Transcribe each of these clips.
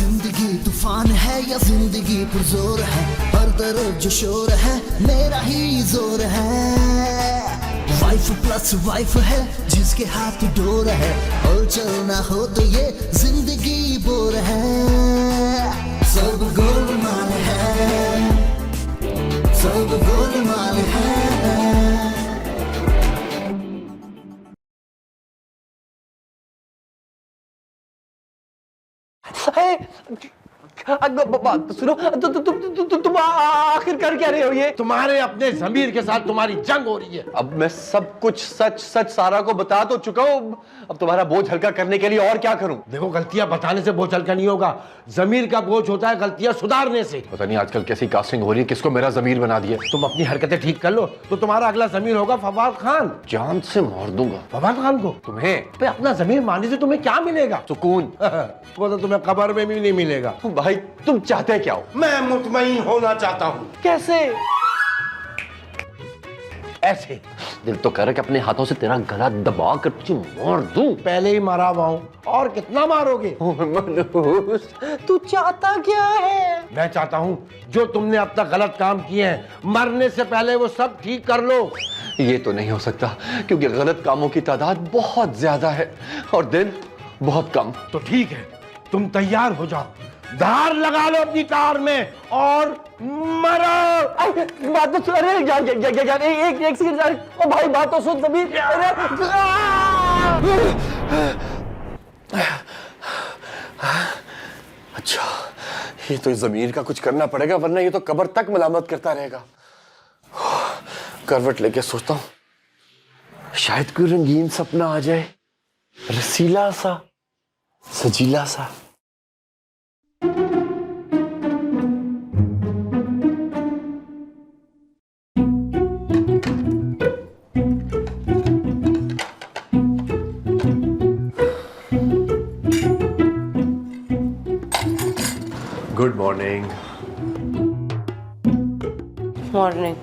जिंदगी तूफान है या जिंदगी पुरजोर है, हर तरफ जो शोर है मेरा ही जोर है। वाइफ प्लस वाइफ है जिसके हाथ डोर है, और चलना हो तो ये जिंदगी बोर है। सब गोलमाल है, सब गोलमाल है। सुनो, तुम आखिर कर क्या रहे हो? ये तुम्हारे अपने ज़मीर के साथ तुम्हारी जंग हो रही है। अब मैं सब कुछ सच सच सारा को बता तो चुका हूँ, अब तुम्हारा बोझ हल्का करने के लिए और क्या करूं? देखो, गलतियां बताने से बोझ हल्का नहीं होगा, जमीर का बोझ होता है गलतियां सुधारने से। पता नहीं आजकल कैसी कास्टिंग हो रही है, किसको मेरा जमीर बना दिया। तुम अपनी हरकतें ठीक कर लो तो तुम्हारा अगला जमीर होगा फवाद खान। जान से मार दूंगा फवाद खान को। तुम्हें पे अपना जमीर मानने से तुम्हें क्या मिलेगा? सुकून। वो तो तुम्हें कब्र में भी नहीं मिलेगा। भाई तुम चाहते क्या हो? मैं मुतमईन होना चाहता हूँ। कैसे? ऐसे दिल तो कर रहा कि अपने हाथों से तेरा गला दबा कर तुझे मार दूं। पहले ही मारा हुआ हूँ, और कितना मारोगे? मनोज, तू चाहता क्या है? मैं चाहता हूँ जो तुमने अब तक गलत काम किए हैं, मरने से पहले वो सब ठीक कर लो। ये तो नहीं हो सकता, क्योंकि गलत कामों की तादाद बहुत ज्यादा है और दिन बहुत कम। तो ठीक है, तुम तैयार हो जाओ, धार लगा लो अपनी कार में और मरो। बात तो सुन। अरे एक सेकंड यार। ओ भाई बात तो सुन सभी। अच्छा, ये तो जमीर का कुछ करना पड़ेगा, वरना ये तो कब्र तक मलामत करता रहेगा। करवट लेके सोचता हूं शायद कोई रंगीन सपना आ जाए, रसीला सा, सजीला सा। Good morning. मॉर्निंग।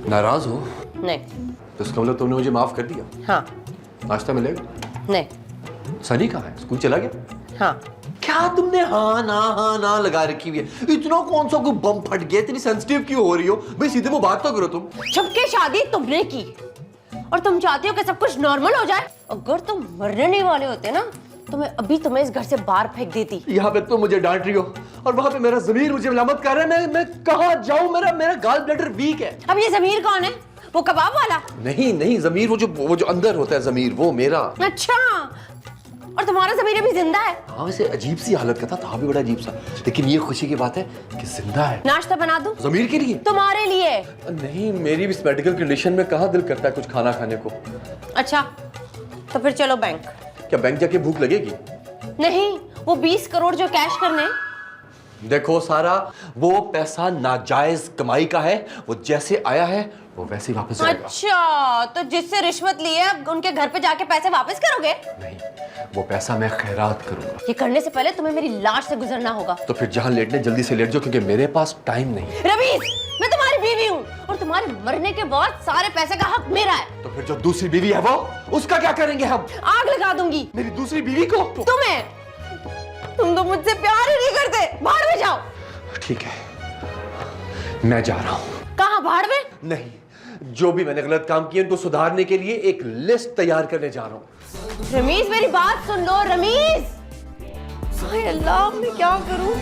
नाराज हो? नहीं। तो इसका मतलब तुमने मुझे माफ कर दिया? हाँ। नाश्ता मिलेगा? नहीं। सनी कहाँ है? स्कूल चला गया? हाँ। क्या तुमने हाँ ना लगा रखी हुई है? इतना कौन सा कोई बम फट गया? इतनी सेंसिटिव क्यों हो रही हो भाई? सीधे मुंह बात तो करो तुम। छुपके शादी तुमने की और तुम चाहती हो कि सब कुछ नॉर्मल हो जाए। अगर तुम मरने नहीं वाले होते ना तो मैं अभी तुम्हें इस घर से बाहर फेंक देती। यहाँ पे तुम मुझे डांट रही हो और वहां पे मेरा जमीर मुझे मलामत कर रहा है। मैं कहाँ जाऊं? मेरा गाल ब्लैडर वीक है। अब ये जमीर कौन है? वो कबाब वाला? नहीं जमीर वो जो अंदर होता है जमीर, वो मेरा। अच्छा, और तुम्हारा जमीर अभी जिंदा है? हाँ, वैसे अजीब सी हालत का था भी बड़ा अजीब सा, लेकिन ये खुशी की बात है कि जिंदा है। नाश्ता बना दूं? जमीर के लिए? तुम्हारे लिए। नहीं, मेरी भी इस मेडिकल कंडीशन में कहाँ दिल करता है कुछ खाना खाने को। अच्छा, तो फिर चलो बैंक। क्या बैंक जाके भूख लगेगी? नहीं, वो 20 करोड़ जो कैश करने। देखो सारा, वो पैसा नाजायज कमाई का है, वो जैसे आया है वो वैसे ही वापस जाएगा। अच्छा, तो जिससे रिश्वत ली है अब उनके घर पे जाके पैसे वापस करोगे? नहीं, वो पैसा मैं खैरात करूंगा। ये करने से पहले तुम्हें मेरी लाश से गुजरना होगा। तो फिर जहां लेटने जल्दी से लेट जाओ, क्योंकि मेरे पास टाइम नहीं। रवीश, मैं तुम्हारी बीवी हूँ और तुम्हारे मरने के बाद सारे पैसे का हक मेरा है। तो फिर जो दूसरी बीवी है वो, उसका क्या करेंगे हम? आग लगा दूंगी। मेरी दूसरी बीवी को? तुम्हें? तुम तो मुझसे प्यार ही नहीं करते। भाड़ में जाओ। ठीक है, मैं जा रहा हूँ। कहाँ भाड़ में? नहीं, जो भी मैंने गलत काम किए उनको सुधारने के लिए एक लिस्ट तैयार करने जा रहा हूँ। रमीज, मेरी बात सुन लो। रमीज, हाय अल्लाह, मैं क्या करूं?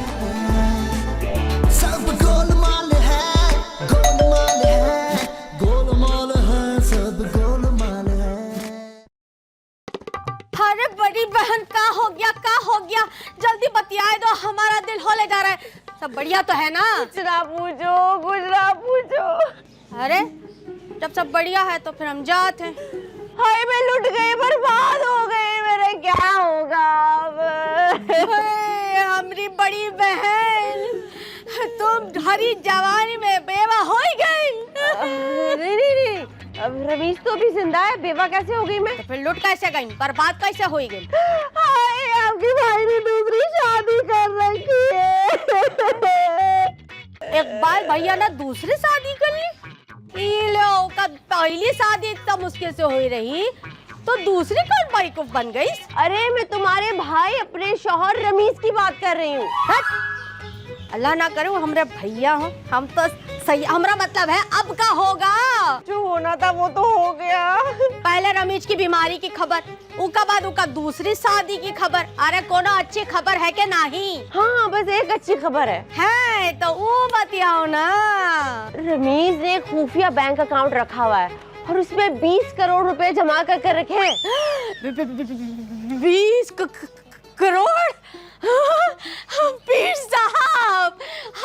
सब गोलमाल है, गोलमाल है, गोलमाल है, सब गोलमाल है। अरे बड़ी बहन, का हो गया? जल्दी बतियाए दो, हमारा दिल होले जा रहा है। सब बढ़िया तो है ना? कुछ ना पूछो। अरे जब सब बढ़िया है तो फिर हम जाते हैं। हाय, मैं लुट गई, बर्बाद हो गई, मेरा क्या होगा अब? हमारी बड़ी बहन, तुम हरी जवानी में बेवा हो ही गई। नहीं, अब रमीज तो भी जिंदा है, बेवा कैसे हो गई मैं? तो फिर लुट कैसे गई, बर्बाद कैसे हो गई? हाय, आपके भाई ने दूसरी शादी कर रखी है। एक बार भैया ने दूसरी शादी कर ली? ये लो, पहली शादी इतना मुश्किल से हुई रही, तो दूसरी कौन बेवकूफ बन गई? अरे मैं तुम्हारे भाई अपने शौहर रमीज की बात कर रही हूँ। अल्लाह ना करे वो हमारे भैया हो। हम तो सही, हमारा मतलब है अब का होगा। जो होना था वो तो हो गया। पहले रमीज की बीमारी की खबर, उसका बाद उसका दूसरी शादी की खबर। अरे कोनो अच्छी खबर है कि नहीं? हाँ बस एक अच्छी खबर है तो वो बताओ ना। रमीज ने एक खुफिया बैंक अकाउंट रखा हुआ है और उसमें 20 करोड़ रुपए जमा कर रखे हैं। 20 करोड़? पीर साहब,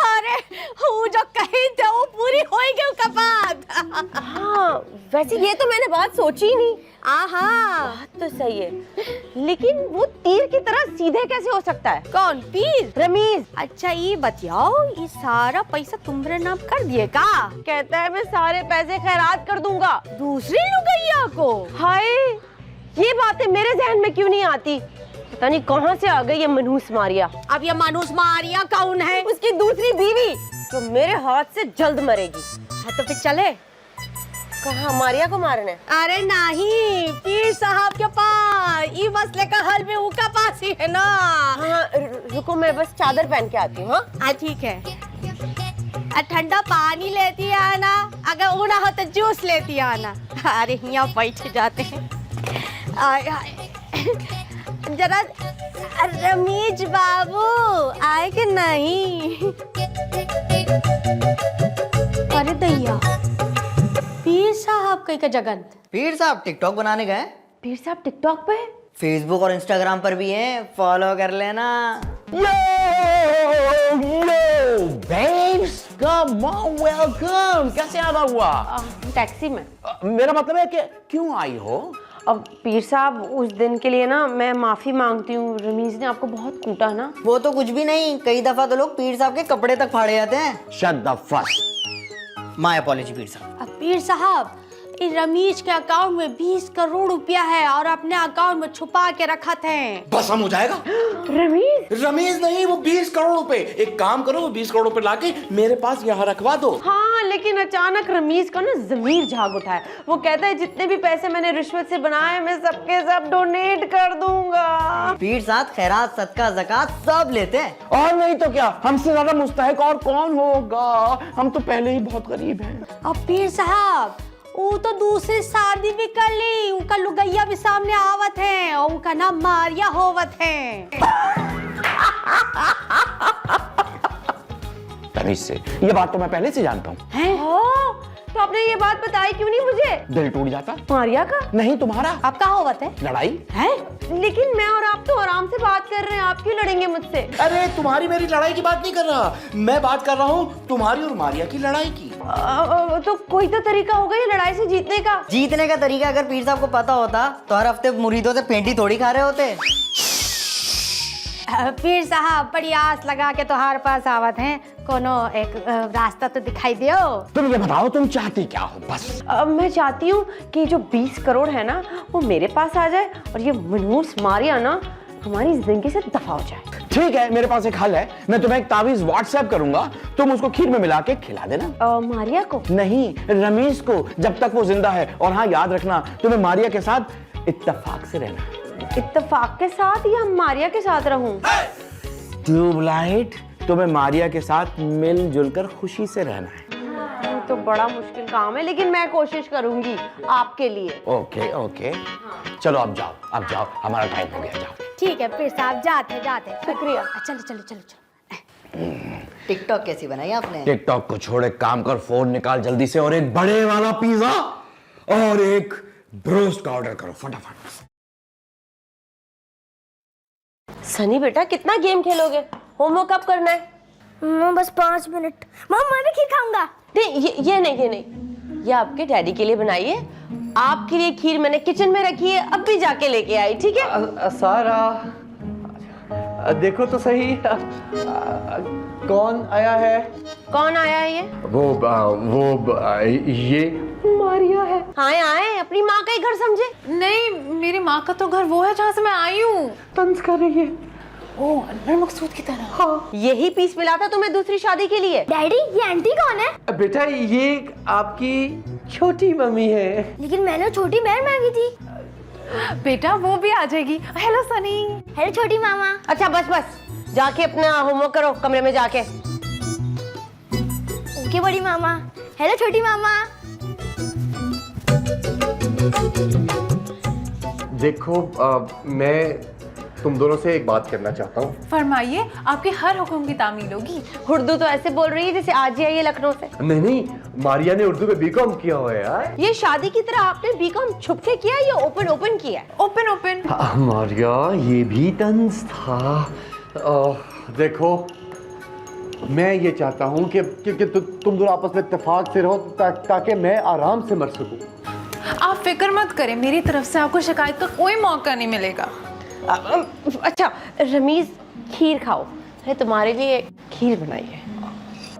अरे वो जो कही थे वो पूरी होएगी उसके बाद। हाँ वैसे ये तो मैंने बात सोची ही नहीं। आहा, बात तो सही है, लेकिन वो तीर की तरह सीधे कैसे हो सकता है? कौन पीर? रमीज। अच्छा ये बताओ, ये सारा पैसा तुम्हारे नाम कर दिए का? कहता है मैं सारे पैसे खैरात कर दूंगा। दूसरी लुगैया को? हाय, ये बातें मेरे जहन में क्यों नहीं आती? पता नहीं कहाँ से आ गई ये मनहूस मारिया। अब ये मनहूस मारिया कौन है? उसकी दूसरी बीवी जो मेरे हाथ से जल्द मरेगी। हाँ तो फिर चले। कहाँ मारिया को मारने? अरे नहीं, पीर साहब के पास। ये मसले का हल भी उनका पास ही है ना। हाँ रुको, मैं बस चादर पहन के आती हूँ। हाँ ठीक है। ठंडा पानी लेती आना, अगर वो ना हो तो जूस लेती आना। अरे यहाँ बैठ जाते हैं। जरा रमीज बाबू आए कि नहीं? अरे दैया, पीर साहब कहीं का जगत। पीर साहब टिकटॉक बनाने गए। पीर साहब टिकटॉक पे है? फेसबुक और इंस्टाग्राम पर भी हैं, फॉलो कर लेना। Babes, come on, welcome. कैसे आना हुआ? टैक्सी में। मेरा मतलब है कि क्यों आई हो? अब पीर साहब उस दिन के लिए ना मैं माफी मांगती हूँ। रमीज ने आपको बहुत कूटा ना। वो तो कुछ भी नहीं, कई दफा तो लोग पीर साहब के कपड़े तक फाड़े जाते हैं। Shut the fuck. My apology पीर साहब। अब पीर साहब, इस रमीज के अकाउंट में 20 करोड़ रुपया है और अपने अकाउंट में छुपा के रखा थे। बस हम हो जाएगा। रमीज? रमीज नहीं, वो 20 करोड़ रुपए। एक काम करो, वो 20 करोड़ रुपए लाके मेरे पास यहाँ रखवा दो। हाँ लेकिन अचानक रमीज का ना जमीर जाग उठा है। वो कहता है जितने भी पैसे मैंने रिश्वत से बनाए मैं सबके सब डोनेट कर दूंगा। पीर साहब खैरात, सदका, ज़कात सब लेते हैं। और नहीं तो क्या, हमसे ज्यादा मुस्तहिक और कौन होगा? हम तो पहले ही बहुत गरीब हैं। अब पीर साहब, वो तो दूसरी शादी भी कर ली, उनका लुगैया भी सामने आवत है और उनका नाम मारिया होवत है। तमीज से, ये बात तो मैं पहले से जानता हूँ। तो आपने ये बात बताई क्यों नहीं मुझे? दिल टूट जाता। मारिया का? नहीं, तुम्हारा। आपका होवत है? लड़ाई है? लेकिन मैं और आप तो आराम से बात कर रहे हैं, आप क्यों लड़ेंगे मुझसे? अरे तुम्हारी मेरी लड़ाई की बात नहीं कर रहा मैं, बात कर रहा हूँ तुम्हारी और मारिया की लड़ाई की। तो कोई तो तरीका होगा ये लड़ाई से जीतने का। जीतने का तरीका अगर पीर साहब को पता होता तो हर हफ्ते मुरीदों से पेंटी थोड़ी खा रहे होते। पीर साहब, बड़ी आस लगा के तुम्हारे पास आवत हैं, कोनो एक रास्ता तो दिखाई दियो। तुम ये बताओ, तुम चाहती क्या हो? बस मैं चाहती हूँ कि जो 20 करोड़ है ना वो मेरे पास आ जाए और ये मनहूस मारिया ना हमारी जिंदगी से दफा हो जाए। ठीक है, मेरे पास एक हल है। मैं तुम्हें एक तावीज व्हाट्सएप करूंगा, तुम उसको खीर में मिला के खिला देना। मारिया को? नहीं, रमीज को, जब तक वो जिंदा है। और हाँ, याद रखना, तुम्हें मारिया के साथ इत्तेफाक से रहना। इत्तेफाक के साथ या मारिया के साथ रहूं? ट्यूबलाइट, तुम्हें मारिया के साथ मिलजुल कर खुशी से रहना है। तो बड़ा मुश्किल काम है, लेकिन मैं कोशिश करूंगी आपके लिए। ओके ओके, चलो अब जाओ, अब जाओ, हमारा टाइम हो गया, जाओ। ठीक है पीर साहब, जाते जाते। शुक्रिया। चलो चलो चलो चलो। टिकटॉक कैसी बनाई आपने? टिकटॉक को छोड़, एक काम कर, फोन निकाल जल्दी से और एक बड़े वाला पिज्जा और एक ब्रोस्ट का ऑर्डर करो फटाफट। सनी बेटा, कितना गेम खेलोगे? होमवर्क कब करना है? बस 5 मिनट। मैं भी खीर खाऊंगा। नहीं, ये नहीं, ये आपके डैडी के लिए बनाई है। आपके लिए खीर मैंने किचन में रखी है, अब भी जाके लेके आई, ठीक है? सारा देखो तो सही, कौन आया है? कौन आया है ये? ये मारिया है। आए आए, अपनी माँ का ही घर समझे। नहीं, मेरी माँ का तो घर वो है जहाँ से मैं आई हूँ। तंज कर रही है। ओ, अनवर मकसूद की तरह। हाँ, यही पीस मिला था तुम्हें दूसरी शादी के लिए। डैडी, ये आंटी कौन है? बेटा, ये आपकी छोटी मम्मी है। लेकिन मैंने छोटी बहन मांगी थी। बेटा वो भी आ जाएगी। हेलो सनी। हेलो छोटी मामा। अच्छा बस बस, जाके अपना होमवर्क करो कमरे में जाके। ओके बड़ी मामा। हेलो छोटी मामा। देखो मैं तुम दोनों से एक बात करना चाहता हूँ। फरमाइए, आपके हर हुक्म की तामील होगी। उर्दू तो ऐसे बोल रही है जैसे आज ही आई है लखनऊ से। नहीं नहीं, मारिया ने उर्दू में बीकॉम किया हुआ है यार। ये शादी की तरह आपने बीकॉम छुप के किया या ओपन ओपन किया? Open open. मारिया ये भी तंज था। देखो मैं ये चाहता हूँ कि तुम दोनों आपस में इत्तेफाक से रहो ताकि मैं आराम से मर सकूं। आप फिक्र मत करें, मेरी तरफ से आपको शिकायत का कोई मौका नहीं मिलेगा। अच्छा रमीज, खीर खाओ। मैंने तुम्हारे लिए खीर बनाई है।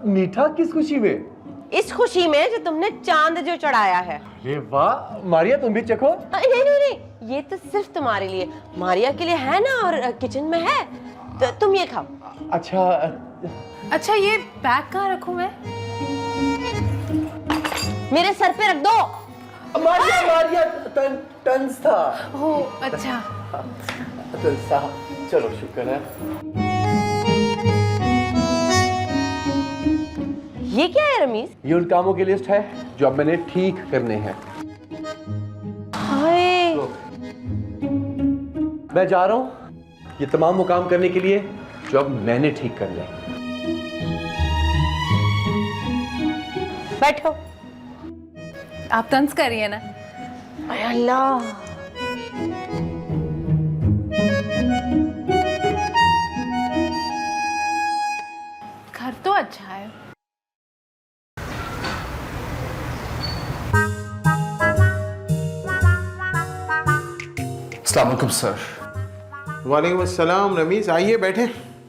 मीठा किस खुशी में? इस खुशी में जो तुमने चांद जो चढ़ाया है। अरे वाह मारिया, तुम भी चखो। नहीं नहीं नहीं, ये तो सिर्फ तुम्हारे लिए, मारिया के लिए है ना, और किचन में है, तो तुम ये खाओ। अच्छा ये बैग कहाँ रखूं मैं? मेरे सर पे रख दो। मारिया मारिया तंज था। हो अच्छा। चलो शुक्र है। ये क्या है रमीज? ये उन कामों की लिस्ट है जो अब मैंने ठीक करने हैं। हाय मैं जा रहा हूं ये तमाम वो काम करने के लिए जो अब मैंने ठीक करने हैं। बैठो। आप तंज करिए ना। अरे अल्लाह, घर तो अच्छा है। अस्सलाम वालेकुम सर। वालेकुम अस्सलाम। रमीज आइए बैठे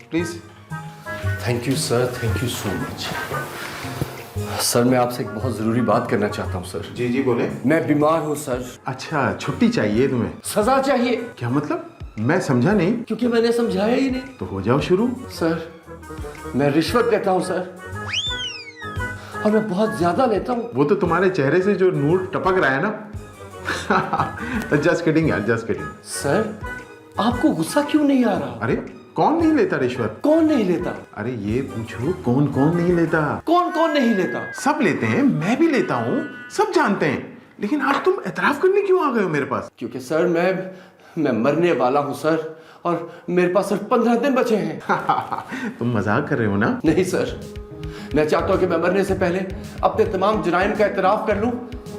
please. Thank you sir, thank you so much. Sir मैं आपसे एक बहुत जरूरी बात करना चाहता हूँ सर। जी जी बोले। मैं बीमार हूँ सर। अच्छा छुट्टी चाहिए तुम्हें? सजा चाहिए। क्या मतलब? मैं समझा नहीं। क्योंकि मैंने समझाया ही नहीं। तो हो जाओ शुरू। सर मैं रिश्वत लेता हूँ सर, और मैं बहुत ज्यादा लेता हूँ। वो तो तुम्हारे चेहरे से जो नूर टपक रहा है ना। जस्ट किडिंग यार, जस्ट किडिंग। सर आपको गुस्सा क्यों नहीं आ रहा? अरे कौन नहीं लेता रिश्वत? कौन नहीं लेता? अरे ये पूछो कौन कौन नहीं लेता? कौन कौन नहीं लेता? सब लेते हैं, मैं भी लेता हूँ, सब जानते हैं। लेकिन आज तुम एतराफ करने क्यों आ गए हो मेरे पास? क्योंकि सर मैं मरने वाला हूँ सर, और मेरे पास सिर्फ 15 दिन बचे हैं। तुम मजाक कर रहे हो ना? नहीं सर, मैं चाहता हूँ कि मैं मरने से पहले अपने तमाम जुराइम का एतराफ कर लूँ।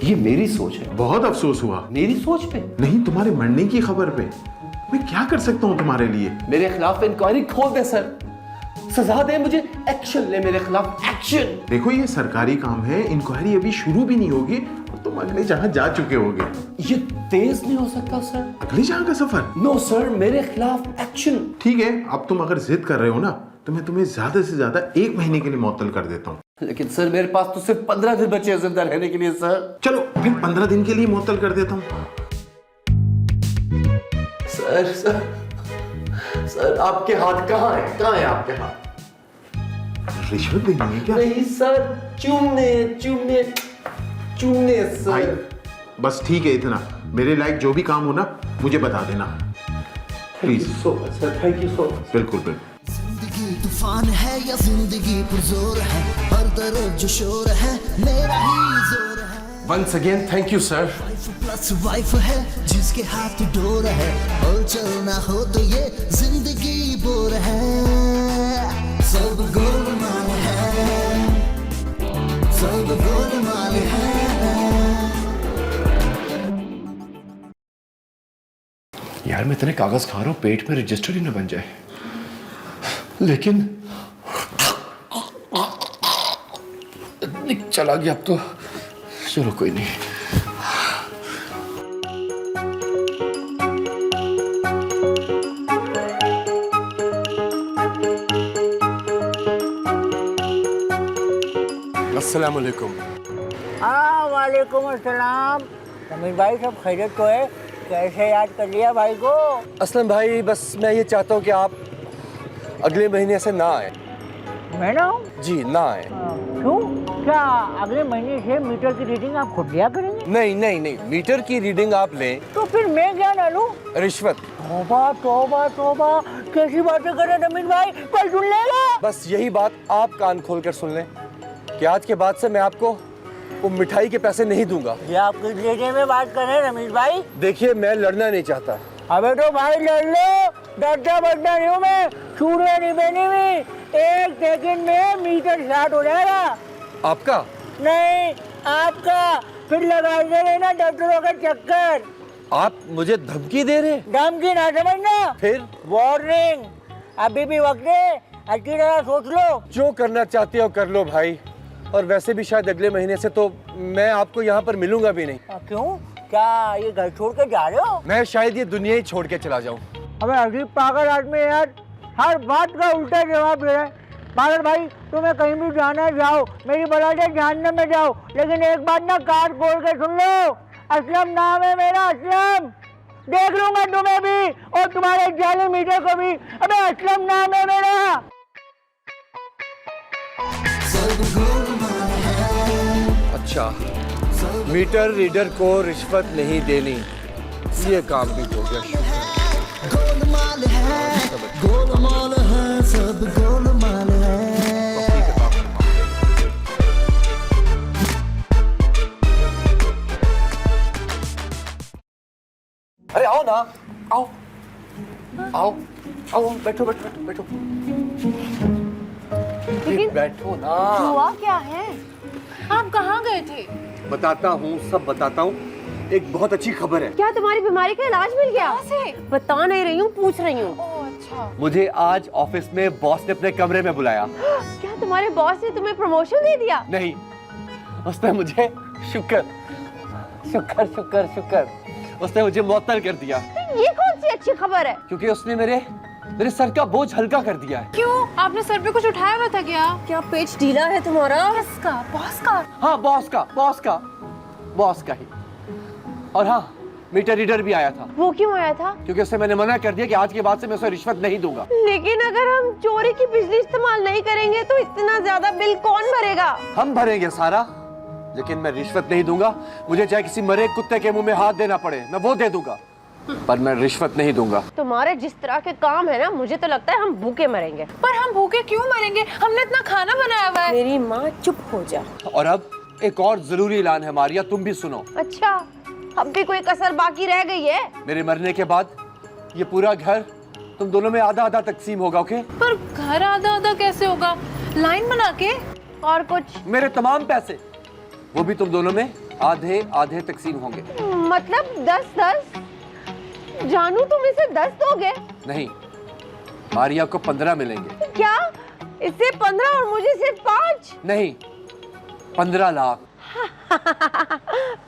ये मेरी सोच है। बहुत अफसोस हुआ। मेरी सोच पे नहीं, तुम्हारे मरने की खबर पे। मैं क्या कर सकता हूँ तुम्हारे लिए? मेरे खिलाफ इंक्वायरी खोल दे सर, सजा दे मुझे, एक्शन ले मेरे खिलाफ, एक्शन। देखो ये सरकारी काम है, इंक्वायरी अभी शुरू भी नहीं होगी और तुम अगले जहां जा चुके होगे। ये तेज नहीं हो सकता सर। अगले जहां का सफर? नो सर, मेरे खिलाफ एक्शन। ठीक है, अब तुम अगर जिद कर रहे हो ना तो मैं तुम्हें ज्यादा से ज्यादा 1 महीने के लिए मुअत्तल कर देता हूँ। लेकिन सर मेरे पास तो सिर्फ 15 दिन बचे हैं जिंदा रहने के लिए सर। चलो फिर 15 दिन के लिए मुअत्तल कर देता हूँ। सर सर सर आपके हाथ कहाँ है? कहाँ है आपके हाथ? रिश्वत देनी है क्या? नहीं सर, चूमने चूमने चूमने भाई सर। बस ठीक है, इतना। मेरे लायक जो भी काम हो ना मुझे बता देना please. So much sir, thank you so much. बिल्कुल बिल्कुल। जिंदगी तूफान है या जिंदगी पुरजोर है, हर तरफ जो शोर है मेरा ही जोर है। Once again, thank you sir। Plus wife है जिसके हाथ डोर है, और चलना हो तो ये जिंदगी बोर है। सब गोलमाल है, सब गोलमाल है। यार मैं इतने कागज खा रहा हूँ, पेट में रजिस्टर ही ना बन जाए। लेकिन चला गया अब तो, चलो कोई नहीं। अस्सलाम वालेकुम। वालेकुम अस्सलाम। समीर भाई सब खैरियत तो है? कैसे याद कर लिया भाई को? असलम भाई बस मैं ये चाहता हूँ कि आप अगले महीने से ना आए। मैं ना हूँ? जी ना आए। क्यों? क्या अगले महीने से मीटर की रीडिंग आप खुद लिया करेंगे? नहीं नहीं नहीं, मीटर की रीडिंग आप लें। तो फिर मैं क्या डालूं? रिश्वत। तौबा तौबा तौबा, कैसी बातें कर रहे हैं रमेश भाई, कोई सुन लेगा? बस यही बात आप कान खोल कर सुन लें कि आज के बाद से मैं आपको वो मिठाई के पैसे नहीं दूंगा। ये आप किस लेने में बात कर रहे हैं रमेश भाई? देखिए मैं लड़ना नहीं चाहता। अबे तो भाई लड़ लो, डरता बरता नहीं हूँ मैं, छूटने नहीं बनी हुई। 1 सेकंड में मीटर स्टार्ट हो जाएगा। आपका? नहीं आपका, फिर लगा लेना डॉक्टरों का चक्कर। आप मुझे धमकी दे रहे? धमकी ना समझना, फिर वार्निंग। अभी भी वक्त है, अच्छी तरह सोच लो। जो करना चाहते हो कर लो भाई, और वैसे भी शायद अगले महीने से तो मैं आपको यहाँ पर मिलूंगा भी नहीं। क्यों? क्या ये घर छोड़ के जा रहे हो? मैं शायद ये दुनिया ही छोड़ के चला जाऊँ। अबे अजीब पागल आदमी यार, हर बात का उल्टा जवाब दे रहा है। पागल भाई, तुम्हें कहीं भी जाना है जाओ, मेरी बला से जानने में जाओ, लेकिन एक बात ना कान खोल के सुन लो, असलम नाम है मेरा, असलम। देख लूंगा तुम्हें भी और तुम्हारे जाली मीटर को भी। अबे असलम नाम है मेरा। अच्छा, मीटर रीडर को रिश्वत नहीं देनी, ये काम भी हो गया। गोलमाल है, गोलमाल है, सब गोलमाल है। अरे आओ ना, आओ आओ आओ, बैठो बैठो बैठो। लेकिन बैठो ना। हुआ क्या है? आप कहाँ गए थे? बताता हूँ, सब बताता हूँ। एक बहुत अच्छी खबर है। क्या तुम्हारी बीमारी का इलाज मिल गया? कहाँ से? बता नहीं रही हूँ, पूछ रही हूँ। ओह अच्छा। मुझे आज ऑफिस में बॉस ने अपने कमरे में बुलाया। क्या तुम्हारे बॉस ने तुम्हें प्रमोशन दे दिया? नहीं, उसने मुझे शुक्र शुक्र शुक्र शुक्र उसने मुझे मुअत्तल कर दिया। ये कौन सी अच्छी खबर है? क्योंकि उसने मेरे सर का बोझ हल्का कर दिया है। क्यों? आपने सर पे कुछ उठाया हुआ था क्या? क्या पेट ढीला है तुम्हारा? किसका? बॉस का? हाँ, बॉस का ही। और हाँ, मीटर रीडर भी आया था। वो क्यों आया था? क्योंकि उससे मैंने मना कर दिया कि आज के बाद से मैं उसे रिश्वत नहीं दूंगा। लेकिन अगर हम चोरी की बिजली इस्तेमाल नहीं करेंगे तो इतना ज्यादा बिल कौन भरेगा? हम भरेंगे सारा, लेकिन मैं रिश्वत नहीं दूंगा। मुझे चाहे किसी मरे कुत्ते के मुंह में हाथ देना पड़े, मैं वो दे दूंगा, पर मैं रिश्वत नहीं दूंगा। तुम्हारे जिस तरह के काम है ना, मुझे तो लगता है हम भूखे मरेंगे। पर हम भूखे क्यों मरेंगे? हमने इतना खाना बनाया हुआ है। मेरी माँ चुप हो जा। और अब एक और जरूरी ऐलान है मारिया, तुम भी सुनो। अच्छा, अब भी कोई कसर बाकी रह गई है? मेरे मरने के बाद ये पूरा घर तुम दोनों में आधा आधा तकसीम होगा, ओके? पर घर आधा आधा कैसे होगा? लाइन बना के? और कुछ? मेरे तमाम पैसे वो भी तुम दोनों में आधे आधे तकसीम होंगे। मतलब 10-10? जानू तुम इसे 10 दोगे? नहीं, मारिया को 15 मिलेंगे। क्या? इससे 15 और मुझे सिर्फ 5? नहीं, 15 लाख।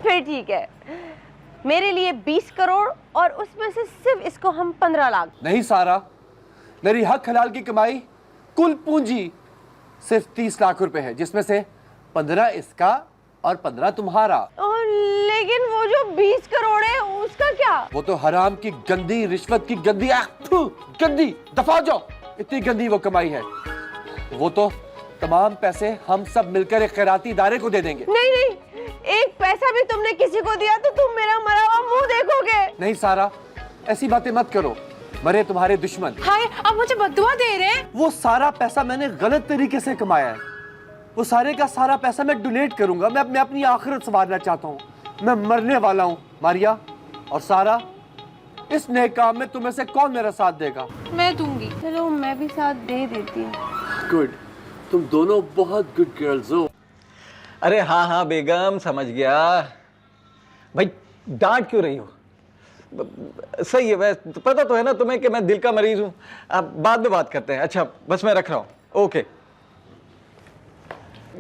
फिर ठीक है, मेरे लिए 20 करोड़ और उसमें से सिर्फ इसको हम 15 लाख। नहीं सारा, मेरी हक हलाल की कमाई कुल पूंजी सिर्फ 30 लाख रुपए है, जिसमें से 15 इसका और 15 तुम्हारा। और लेकिन वो जो 20 करोड़ है उसका क्या? वो तो हराम की गंदी रिश्वत की गंदी दफा जाओ, इतनी गंदी वो कमाई है। वो तो तमाम पैसे हम सब मिलकर एक खैराती इदारे को दे देंगे। नहीं नहीं, एक पैसा भी तुमने किसी को दिया तो तुम मेरा मरा हुआ मुंह देखोगे। नहीं सारा, ऐसी बातें मत करो, मरे तुम्हारे दुश्मन। हाय, आप मुझे बद्दुआ दे रहे हैं? वो सारा पैसा मैंने गलत तरीके से कमाया है। वो सारे का सारा पैसा मैं डोनेट करूंगा। मैं अपनी आखिरत संवारना चाहता हूँ। मैं मरने वाला हूँ मारिया और सारा। इस नेक काम में तुम्हें से कौन मेरा साथ देगा? मैं दूंगी। चलो मैं भी साथ दे देती हूँ। गुड, तुम दोनों बहुत गुड गर्ल्स हो। अरे हाँ हाँ बेगम, समझ गया। भाई डांट क्यों रही हो? सही है, वैसे पता तो है ना तुम्हें कि मैं दिल का मरीज हूँ। आप बाद में बात करते हैं। अच्छा बस मैं रख रहा हूँ। ओके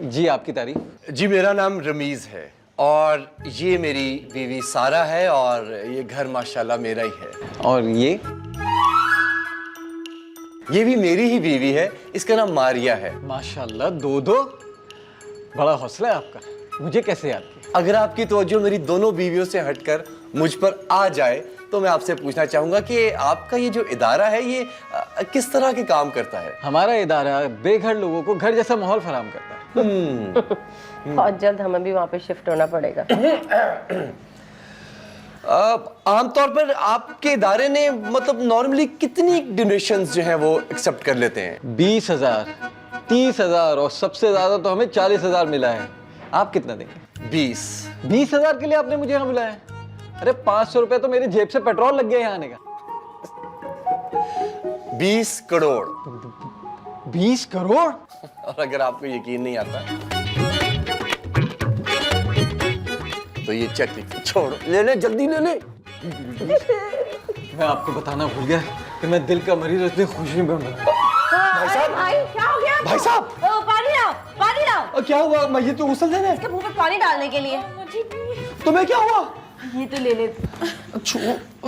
जी, आपकी तारीफ? जी, मेरा नाम रमीज है और ये मेरी बीवी सारा है और ये घर माशाल्लाह मेरा ही है। और ये भी मेरी ही बीवी है, इसका नाम मारिया है। माशाल्लाह, दो बड़ा हौसला है आपका। मुझे कैसे याद किया? अगर आपकी तवज्जो मेरी दोनों बीवियों से हटकर मुझ पर आ जाए तो मैं आपसे पूछना चाहूंगा कि आपका ये जो इदारा है ये किस तरह के काम करता है? हमारा इदारा बेघर लोगों को घर जैसा माहौल फराहम करता है। बहुत जल्द हमें भी वहाँ पे शिफ्ट होना पड़ेगा। आमतौर पर आपके इदारे ने मतलब नॉर्मली कितनी डोनेशंस जो हैं वो एक्सेप्ट कर लेते हैं? 20,000, 30,000 और सबसे ज्यादा तो हमें 40,000 मिला है। आप कितना देंगे? 20,000 के लिए आपने मुझे यहाँ बुलाया? अरे 500 रुपए तो मेरी जेब से पेट्रोल लग गया यहाँ आने का। 20 करोड़। 20 करोड़? और अगर आपको यकीन नहीं आता तो ये चेक लिख, छोड़ो, ले ले, जल्दी ले ले। मैं आपको बताना भूल गया कि मैं दिल का मरीज इतनी खुशी में हूँ। भाई साहब, भाई क्या हो गया? भाई साहब, पानी लाओ, पानी लाओ। क्या हुआ? मैं ये तो गुस्सा देना है इसके मुंह पे पानी डालने के लिए। तुम्हें क्या हुआ? ये तो ले ले।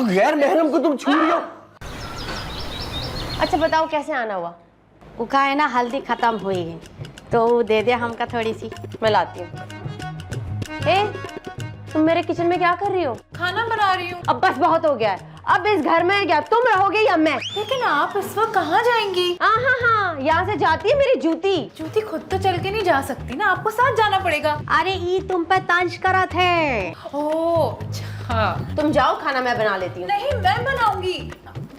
गैर महरम को तुम छू रही हो? अच्छा बताओ कैसे आना हुआ? वो का है ना, हल्दी खत्म हुई है तो दे दे हमका थोड़ी सी। मैं लाती हूँ। तुम मेरे किचन में क्या कर रही हो? खाना बना रही हूँ। अब बस बहुत हो गया है। अब इस घर में क्या तुम रहोगे या मैं? लेकिन आप इस वक्त कहाँ जाएंगी? हाँ, यहाँ से जाती है मेरी जूती। जूती खुद तो चल के नहीं जा सकती ना, आपको साथ जाना पड़ेगा। अरे ये तुम पे तंज करा थे। ओह अच्छा। तुम जाओ, खाना मैं बना लेती हूँ। नहीं मैं बनाऊंगी।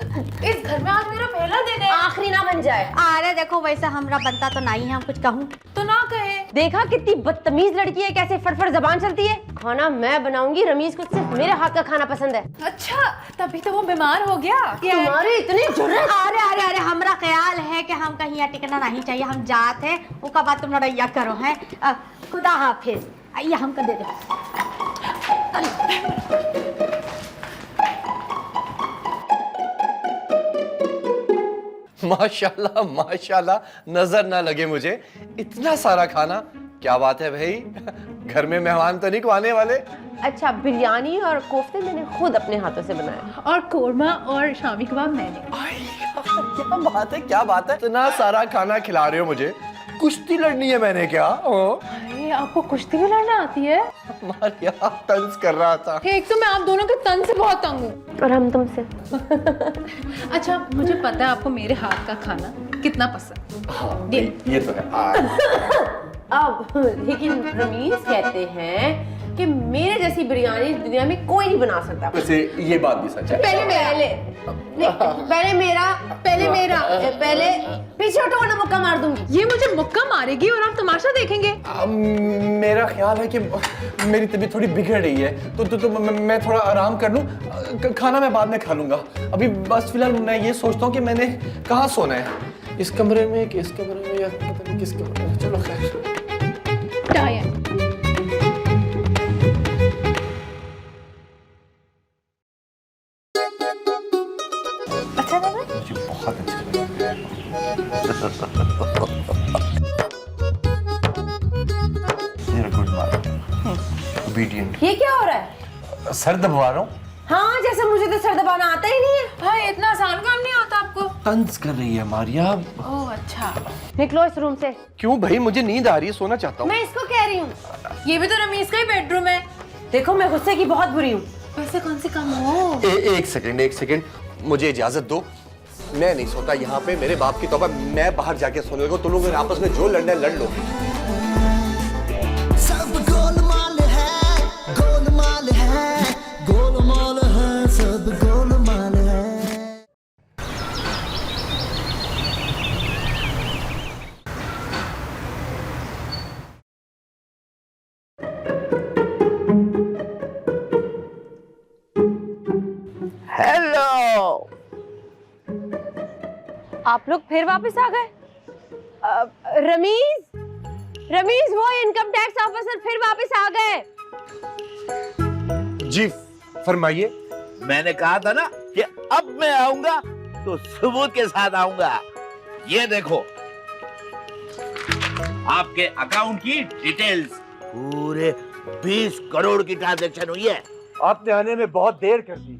इस घर में आज मेरा पहला दिन है। आखिरी ना बन जाए। अरे देखो वैसा हमरा बनता तो नहीं है, हम कुछ कहूँ तो ना कहे। देखा कितनी बदतमीज लड़की है, कैसे फटफट जबान चलती है। खाना मैं बनाऊंगी, रमीज को सिर्फ मेरे हाथ का खाना पसंद है। अच्छा तभी तो वो बीमार हो गया। तुम्हारी इतनी जुर्रत। अरे हमरा ख्याल है कि हम कहीं यहाँ टिकना नहीं चाहिए, हम जाते हैं उसका बाद तुम लड़ैया करो है। खुदा हाफिज। आइए हमको दे दे। माशाल्लाह माशाल्लाह, नजर ना लगे मुझे, इतना सारा खाना। क्या बात है भाई, घर में मेहमान तो नहीं को आने वाले? अच्छा बिरयानी और कोफ्ते मैंने खुद अपने हाथों से बनाए। और कोरमा और शामी कबाब मैंने। क्या बात है, क्या बात है, इतना सारा खाना खिला रहे हो मुझे। कुश्ती लड़नी है मैंने क्या? अरे आपको कुश्ती भी लड़ना आती है? मारिया तंज कर रहा था। एक तो मैं आप दोनों के तन से बहुत तंग हूँ। और हम तुमसे। अच्छा मुझे पता है आपको मेरे हाथ का खाना कितना पसंद। हाँ, ये तो है। अब लेकिन रमीज कहते हैं कि मेरे जैसी बिरयानी दुनिया में कोई नहीं बना सकता। वैसे ये बात भी सच है। पहले पीछे हटो वरना मुक्का मार दूंगी। ये मुझे मुक्का मारेगी और आप तमाशा देखेंगे। मेरा ख्याल है कि मेरी तबीयत थोड़ी बिगड़ रही है तो मैं थोड़ा आराम कर लूं। खाना मैं बाद में खा लूंगा। अभी बस फिलहाल मैं ये सोचता हूँ कि मैंने कहाँ सोना है, इस कमरे में कि इस कमरे में या पता नहीं किस कमरे में। चलो खैर। अच्छा लगा? मुझे बहुत अच्छा लगा। Good morning. ओबीडिएंट। ये क्या हो रहा है? सर दबवा रहा हूँ। हाँ जैसे मुझे तो सर दबाना आता ही नहीं है। भाई इतना आसान काम नहीं आता आपको। तंज कर रही है मारिया। ओह अच्छा। निकलो इस रूम से। क्यों भाई, मुझे नींद आ रही है, सोना चाहता हूँ। मैं इसको कह रही हूँ। ये भी तो रमीज का ही बेडरूम है। देखो मैं गुस्से की बहुत बुरी हूँ। वैसे कौन सी काम हो? एक सेकंड, मुझे इजाजत दो। मैं नहीं सोता यहाँ पे, मेरे बाप की तौबा। मैं बाहर जाके सोने लगूं। तुम लोग आपस में जो लड़ना है लड़ लो। सब गोलमाल है, गोलमाल है, गोलमाल है, सब गोलमाल है। हेलो, आप लोग फिर वापस आ गए? रमीज वो इनकम टैक्स ऑफिसर फिर वापस आ गए। जी फरमाइए। मैंने कहा था ना कि अब मैं आऊंगा तो सबूत के साथ आऊंगा। ये देखो आपके अकाउंट की डिटेल्स। पूरे 20 करोड़ की ट्रांजैक्शन हुई है। आपने आने में बहुत देर कर दी।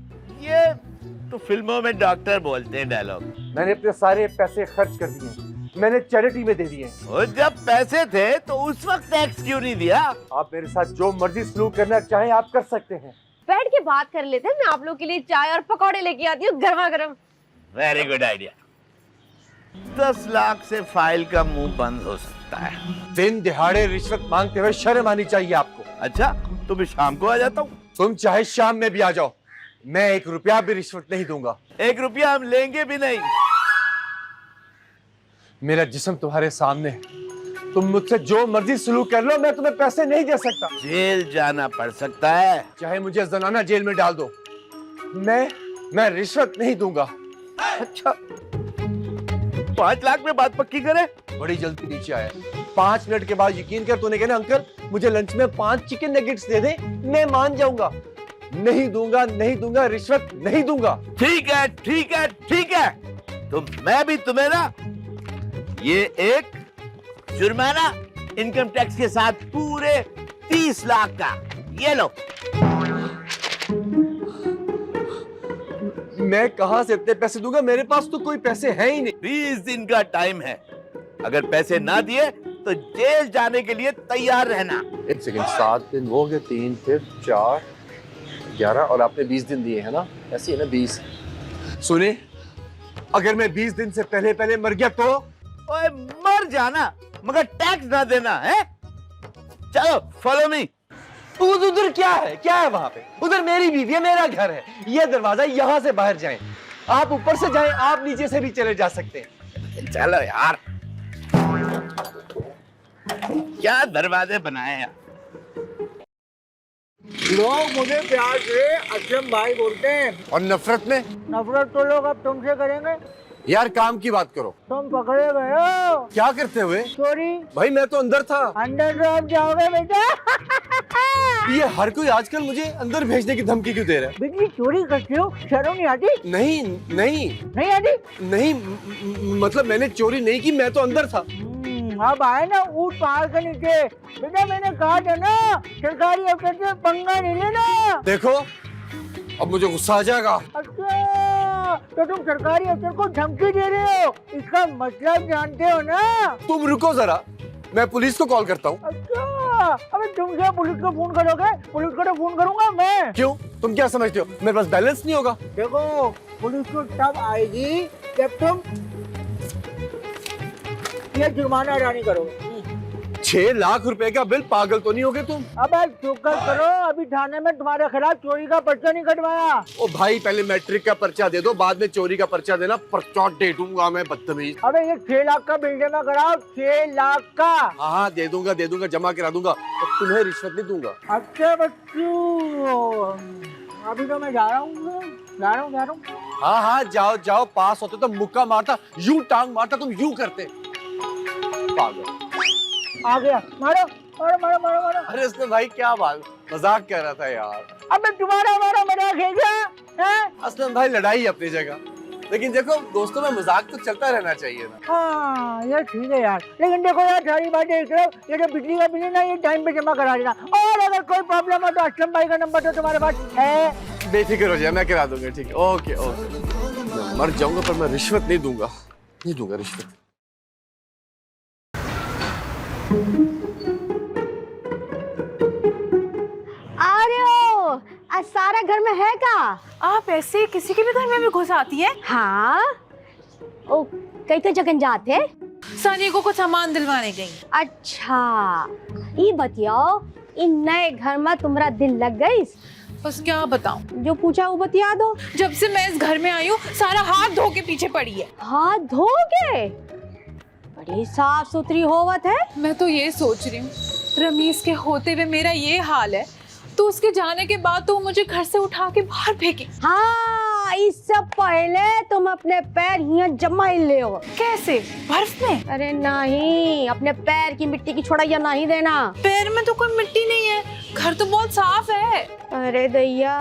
ये तो फिल्मों में डॉक्टर बोलते हैं डायलॉग। मैंने अपने सारे पैसे खर्च कर दिए, मैंने चैरिटी में दे दिए। और जब पैसे थे तो उस वक्त टैक्स क्यों नहीं दिया? आप मेरे साथ जो मर्जी सलूक करना चाहें आप कर सकते हैं, बैठ के बात कर लेते हैं। मैं आप लोग के लिए चाय और पकौड़े लेके आती हूँ गर्मा गर्म। Very good idea. 10 लाख से फाइल का मुंह बंद हो सकता है। दिन दिहाड़े रिश्वत मांगते हुए शर्म आनी चाहिए आपको। अच्छा, तो मैं शाम को आ जाता हूँ। तुम चाहे शाम में भी आ जाओ, मैं 1 रुपया भी रिश्वत नहीं दूंगा। 1 रुपया हम लेंगे भी नहीं। मेरा जिस्म तुम्हारे सामने है, तुम मुझसे जो मर्जी सलूक कर लो, मैं तुम्हें पैसे नहीं दे सकता। जेल जाना पड़ सकता है। चाहे मुझे जनाना जेल में डाल दो, मैं रिश्वत नहीं दूंगा। अच्छा, 5 लाख में बात पक्की करे। बड़ी जल्दी नीचे आया। 5 मिनट के बाद यकीन कर, तूने कहना अंकल मुझे लंच में 5 चिकन नगेट्स दे दे, मैं मान जाऊंगा। नहीं दूंगा, नहीं दूंगा, रिश्वत नहीं दूंगा। ठीक है, ठीक है, ठीक है। तो मैं भी तुम्हें ना ये एक जुर्माना इनकम टैक्स के साथ पूरे 30 लाख का, ये लो। मैं कहां से इतने पैसे दूंगा? मेरे पास तो कोई पैसे हैं ही नहीं। 20 दिन का टाइम है। अगर पैसे ना दिए तो जेल जाने के लिए तैयार रहना। 1 सेकंड, 7 दिन हो गए, 3 फिर 4 11 और आपने 20 दिन दिए हैं ना? ऐसे ही ना 20। सुने, अगर मैं 20 दिन से पहले पहले मर गया तो? ओए मर जाना, मगर टैक्स ना देना है। चलो फॉलो मी। उधर क्या है? क्या है वहां पे? उधर मेरी बीवी है, मेरा घर है, ये दरवाजा, यहां से बाहर जाएं। आप ऊपर से जाएं, आप नीचे से भी चले जा सकते हैं। चलो यार, क्या दरवाजे बनाए यार। लोग मुझे प्यार से असलम भाई बोलते हैं। और नफरत में? नफरत तो लोग अब तुमसे करेंगे। यार काम की बात करो। तुम पकड़े गए हो। क्या करते हुए? चोरी। भाई मैं तो अंदर था। अंदर तो आप जाओगे बेटा। ये हर कोई आजकल मुझे अंदर भेजने की धमकी क्यों दे रहा है? बिजली चोरी करते हो, शर्म नहीं आती? नहीं नहीं नहीं आती? नहीं, मतलब मैंने चोरी नहीं की, मैं तो अंदर था। अब आए ना ऊँट पहाड़ के नीचे। बेटा मैंने कहा था ना, सरकारी अफसर से पंगा नहीं लेना। देखो अब मुझे गुस्सा आ जाएगा। अच्छा, तो तुम सरकारी अफसर को धमकी दे रहे हो, इसका मतलब जानते हो ना? तुम रुको जरा, मैं पुलिस को कॉल करता हूँ। अच्छा, अबे तुम क्या पुलिस को फोन करोगे? पुलिस को तो फोन करूंगा मैं। क्यों? तुम क्या समझते हो मेरे पास बैलेंस नहीं होगा? देखो पुलिस तो तब आएगी जब तुम ये जुर्माना अदा नहीं करोगे। 6 लाख रुपए का बिल, पागल तो नहीं होगे तुम? अब शुक्र करो अभी थाने में तुम्हारे खिलाफ चोरी का पर्चा नहीं कटवाया। ओ भाई पहले मैट्रिक का पर्चा दे दो, बाद में चोरी का पर्चा देना। पर्चा दे दूंगा मैं, बदतमीज। अबे ये 6 लाख का बिल जमा कराओ, 6 लाख का। हाँ दे दूंगा, जमा करा दूंगा, तो तुम्हें रिश्वत नहीं दूंगा। अच्छा बच्चू, अभी तो मैं जा रहा हूँ। हाँ जाओ, पास होते तो मुक्का मारता, यूं टांग मारता, तुम यूं करते। पागल। आ गया, मारो। अरे उसने भाई क्या बात, मजाक कर रहा था यार। अबे तुम्हारा हमारा मजाक है क्या? असलम भाई लड़ाई अपनी जगह, लेकिन देखो दोस्तों में मजाक तो चलता रहना चाहिए ना। हाँ ये ठीक है यार, लेकिन देखो यार सारी बातें एक तरफ, ये जो बिजली का बिल है ना, ये टाइम पे जमा करा देना। और अगर कोई प्रॉब्लम हो तो असलम भाई का नंबर तो तुम्हारे पास है। बेफिक्र हो जाए, मैं करा दूंगा। ठीक है, ओके। मैं मर जाऊंगा पर मैं रिश्वत नहीं दूंगा रिश्वत। आज सारा घर में है का? आप ऐसे किसी के भी घर में भी घुस आती है? हाँ, ओ कई जगह जाते? सानिया को सामान दिलवाने गई। अच्छा, ये बताओ इन नए घर में तुम्हारा दिल लग गई? बस क्या बताऊं, जो पूछा वो बता दो। जब से मैं इस घर में आई हूँ सारा हाथ धो के पीछे पड़ी है। हाथ धो के? बड़ी साफ सुथरी होवत है। मैं तो ये सोच रही हूँ, रमीज के होते हुए मेरा ये हाल है तो उसके जाने के बाद तो वो मुझे घर से उठा के बाहर फेंके। हाँ, इससे पहले तुम अपने पैर यहाँ जमा ले हो। कैसे? बर्फ में? अरे नहीं, अपने पैर की मिट्टी की छोड़ाइया नहीं देना। पैर में तो कोई मिट्टी नहीं है, घर तो बहुत साफ है। अरे दैया,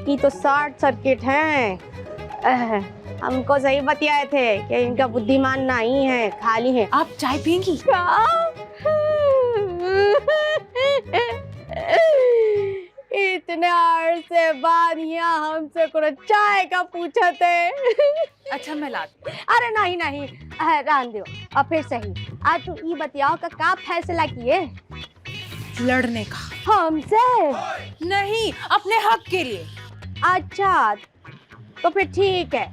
ये तो शॉर्ट सर्किट है। हमको सही बताए थे कि इनका बुद्धिमान नहीं है, खाली है। आप चाय पियेंगी? इतने अरसे बाद यहाँ हमसे कोनो चाय का पूछा थे। अच्छा मैं लाती। अरे नहीं, रहने दो। अब फिर सही, आज तुम ये बताओ का फैसला किए? लड़ने का। हमसे? नहीं, अपने हक के लिए। अच्छा, तो फिर ठीक है,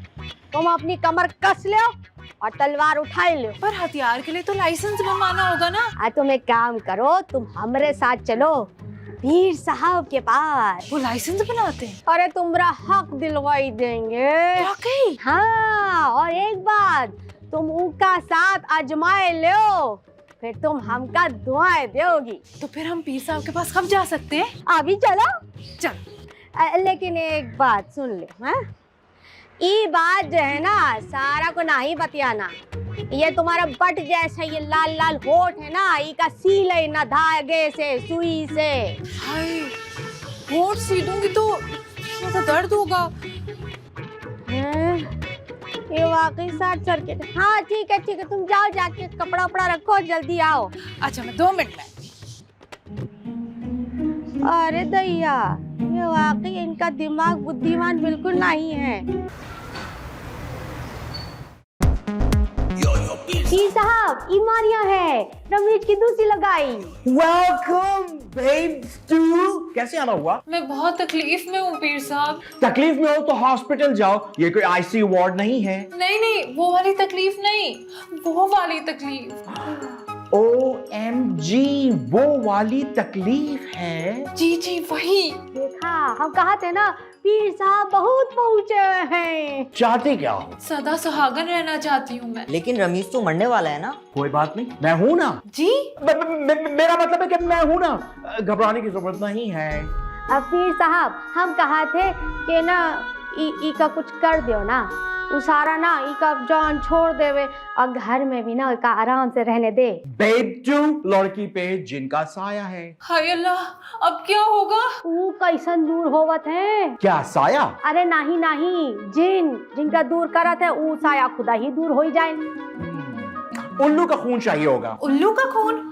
तुम अपनी कमर कस लो और तलवार उठाई लो। पर हथियार के लिए तो लाइसेंस बनवाना होगा ना। तुम एक काम करो, तुम हमारे साथ चलो पीर साहब के पास। वो लाइसेंस बनाते हैं? अरे तुम्हारा हक दिलवाई देंगे। वाकई? हाँ, और एक बात, तुम उनका साथ आजमाए लो, फिर तुम हमका दुआएं दोगी। तो फिर हम पीर साहब के पास कब जा सकते हैं? अभी चलो। चल। लेकिन एक बात सुन ले, हाँ? ये बात जो है ना, सारा को नहीं बतियाना। ये तुम्हारा बट जैसा ये लाल लाल होठ है ना, ये का सील है ना, धागे से, सुई से। हाय, होठ सीलूंगी तो मुझे दर्द होगा। ये वाकई शॉर्ट सर्किट। हाँ ठीक है, तुम जाओ, जाके कपड़ा उपड़ा रखो, जल्दी आओ। अच्छा, मैं 2 मिनट में। अरे दैया, ये वाकई इनका दिमाग बुद्धिमान बिल्कुल नहीं है। पीर साहब, ईमानिया है, रमेश की दूसरी लगाई। Welcome babes too. कैसे आना हुआ? मैं बहुत तकलीफ में हूँ पीर साहब। तकलीफ में हो तो हॉस्पिटल जाओ, ये कोई आईसीयू वार्ड नहीं है। नहीं, वो वाली तकलीफ नहीं, वो वाली तकलीफ। OMG, वो वाली तकलीफ है? जी वही। देखा, हम कहा थे ना, पीर साहब बहुत पहुंचे हैं। चाहती क्या हो? सदा सुहागन रहना चाहती हूँ मैं। लेकिन रमीज तो मरने वाला है ना। कोई बात नहीं, मैं हूँ ना। जी? मेरा मतलब है कि मैं हूँ ना, घबराने की जरूरत नहीं है। अब पीर साहब, हम कहा थे कि ना ई का कुछ कर दो ना, उसारा ना ई का जान छोड़ देवे और घर में भी ना का आराम से रहने दे। बेब्टू, लड़की पे जिनका साया है। हाय अल्लाह, अब क्या होगा? वो कैसन दूर होवत है? क्या साया? अरे नहीं, जिनका दूर करत है, वो साया खुदा ही दूर हो जाए। उल्लू का खून चाहिए होगा। उल्लू का खून?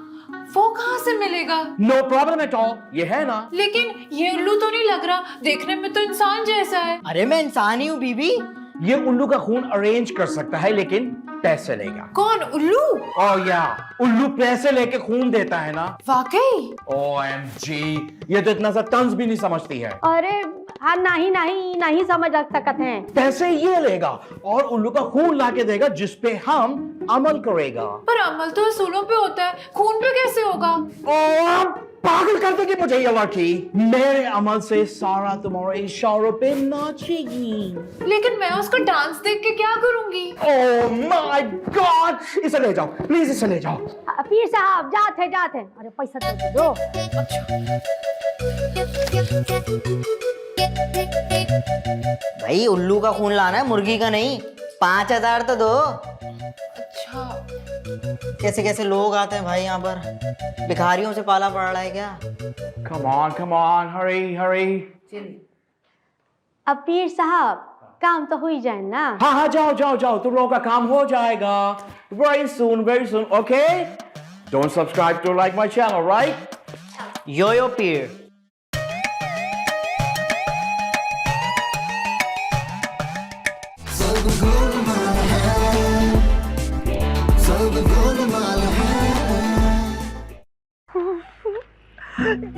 वो कहाँ से मिलेगा? नो प्रॉब्लम एट ऑल, ये है ना। लेकिन ये उल्लू तो नहीं लग रहा, देखने में तो इंसान जैसा है। अरे मैं इंसान ही हूँ बीबी। ये उल्लू का खून अरेंज कर सकता है, लेकिन पैसे लेगा। कौन, उल्लू? ओह या, उल्लू पैसे लेके खून देता है ना। वाकई? OMG, ये तो इतना सा तंज भी नहीं समझती है। अरे हाँ, नहीं समझ सकते हैं। पैसे ये लेगा और उल्लू का खून लाके देगा, जिसपे हम अमल करेगा। पर अमल तो असूलों पे होता है, खून पे कैसे होगा? पागल कर देगी मुझे ये लड़की। मेरे अमल से सारा तुम्हारे इशारों पे नाचेगी। लेकिन मैं उसका डांस देख के क्या करूंगी? ओह माय गॉड, इसे ले जाओ प्लीज, इसे ले जाओ। पीर साहब, जाते। अरे पैसा तो दो। भाई उल्लू का खून लाना है, मुर्गी का नहीं। 5000 तो दो। अच्छा, कैसे लोग आते हैं भाई यहाँ पर, भिखारियों से पाला पड़ रहा है क्या? Come on, hurry. अब पीर साहब, काम तो हो ही जाए ना। हाँ, जाओ, तुम लोगों का काम हो जाएगा। Very soon, okay? Don't subscribe to like my channel, right? Yo Peer. सब गोलमाल है, सब गोलमाल है।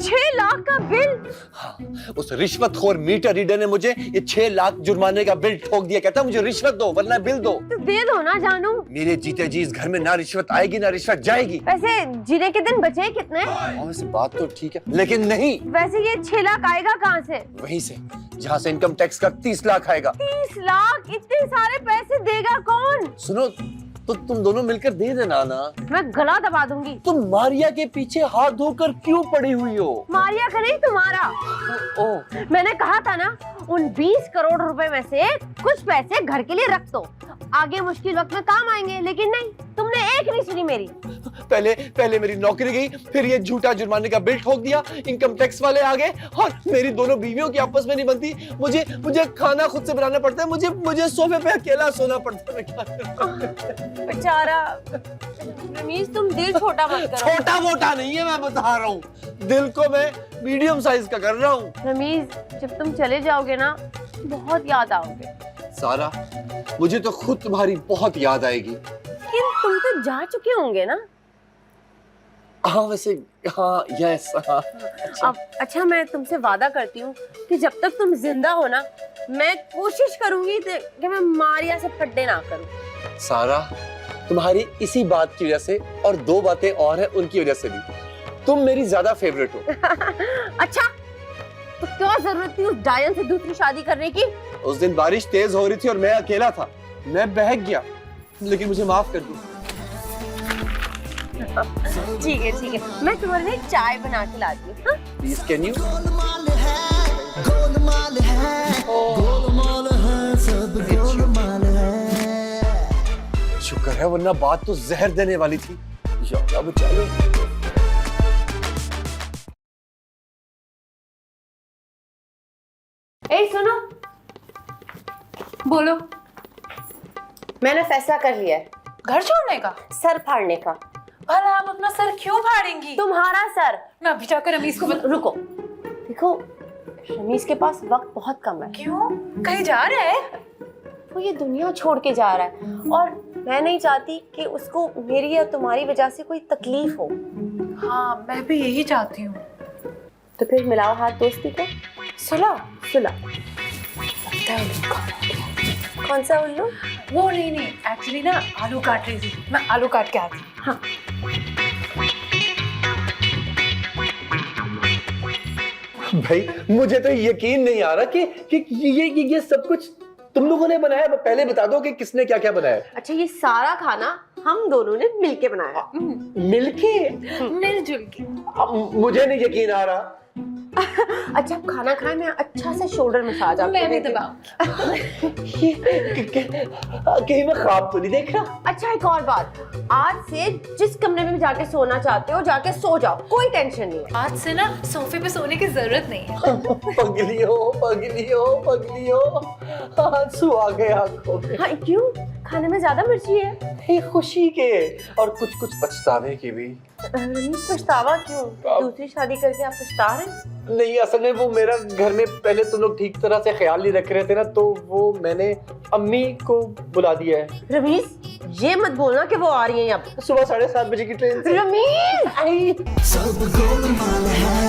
6 लाख का बिल? हाँ, उस रिश्वतखोर मीटर रीडर ने मुझे ये 6 लाख जुर्माने का बिल ठोक दिया। कहता मुझे रिश्वत दो वरना बिल दो। तो दे दो ना जानू। मेरे जीते जी इस घर में ना रिश्वत आएगी ना रिश्वत जाएगी। वैसे जीने के दिन बचे कितने? वैसे बात तो ठीक है, लेकिन नहीं। वैसे ये 6 लाख आएगा कहाँ से? वहीं से जहाँ से इनकम टैक्स का 30 लाख आएगा। 30 लाख? इतने सारे पैसे देगा कौन? सुनो, तो तुम दोनों मिलकर दे देना ना। मैं गला दबा दूंगी। तुम मारिया के पीछे हाथ धोकर क्यों पड़ी हुई हो? मारिया का नहीं, तुम्हारा। ओ, मैंने कहा था ना, उन 20 करोड़ रुपए में से कुछ पैसे घर के लिए रख दो, आगे मुश्किल वक्त में काम आएंगे। लेकिन नहीं, तुमने एक नहीं सुनी मेरी। पहले मेरी नौकरी गई, फिर ये झूठा जुर्माने का बिल ठोक दिया, इनकम टैक्स वाले आ गए और मेरी दोनों बीवियों की आपस में नहीं बनती। मुझे खाना खुद से बनाना पड़ता है, मुझे सोफे पे अकेला सोना पड़ता है। क्या करूं? बेचारा रमीज, तुम दिल छोटा मत करो। छोटा मोटा नहीं है, मैं बता रहा हूँ, दिल को मैं मीडियम साइज का कर रहा हूँ। रमीज, जब तुम चले जाओगे ना, बहुत याद आओगे। सारा, मुझे तो खुद तुम्हारी बहुत याद आएगी। लेकिन तुम तो जा चुके होंगे ना? हाँ वैसे हाँ यस हाँ अब अच्छा मैं तुमसे वादा करती हूँ कि जब तक तुम जिंदा हो ना मैं कोशिश करूंगी कि मैं मारिया से पड्डे ना करूँ। सारा तुम्हारी इसी बात की वजह से और 2 बातें और हैं उनकी वजह से भी तुम मेरी ज्यादा फेवरेट हो। अच्छा तो क्या जरूरत थी उस डायन से दूसरी शादी करने की? उस दिन बारिश तेज हो रही थी और मैं अकेला था, मैं बहक गया, लेकिन मुझे माफ कर दो। ठीक है मैं तुम्हारे लिए चाय बना के लाती हूँ। हाँ? Please can you? गोलमाल है गोलमाल है गोलमाल है सब गोलमाल है। शुक्र है वरना बात तो जहर देने वाली थी। या अल्लाह बचा लो। ए सुनो, बोलो। मैंने फैसला कर लिया है घर छोड़ने का? सर फाड़ने का। भला आप अपना सर क्यों फाड़ेंगी? तुम्हारा सर। मैं अभी जाकर रमीज को रुको, देखो रमीज के पास वक्त बहुत कम है। क्यों? कहीं जा रहा है? वो ये दुनिया छोड़ के जा रहा है और मैं नहीं चाहती कि उसको मेरी या तुम्हारी वजह से कोई तकलीफ हो। हाँ मैं भी यही चाहती हूँ। तो फिर मिलाओ हाथ दोस्ती को। सुलह? सुलह। कौन सा उल्लू? वो नहीं एक्चुअली ना आलू काट रही थी, मैं आलू काट के आती हूँ। हाँ। भाई मुझे तो यकीन नहीं आ रहा कि ये सब कुछ तुम लोगों ने बनाया। पहले बता दो कि किसने क्या क्या बनाया। अच्छा ये सारा खाना हम दोनों ने मिलके बनाया। मिलके? मिलजुल के। मुझे नहीं यकीन आ रहा। अच्छा आप खाना खाए, मैं अच्छा से शोल्डर मसाज आपको मैं भी देती हूँ। कहीं मैं ख्वाब तो नहीं देख रहा? अच्छा एक और बात, आज से जिस कमरे में जाके सोना चाहते हो जाके सो जाओ, कोई टेंशन नहीं है। आज से ना सोफे पे सोने की जरूरत नहीं है। पगलियो आंसू आ गए आंखों में। हाँ क्यों? खाने में ज्यादा मिर्ची है? खुशी के और कुछ पछतावे की भी। रमीज पछतावा क्यों? दूसरी शादी करके आप पछता रहे? नहीं असल में वो मेरा घर में पहले तुम लोग ठीक तरह से ख्याल नहीं रख रहे थे ना, तो वो मैंने अम्मी को बुला दिया है। रमीज ये मत बोलना कि वो आ रही है यहाँ। सुबह 7:30 बजे की ट्रेन से। रमीज सब गोलमाल है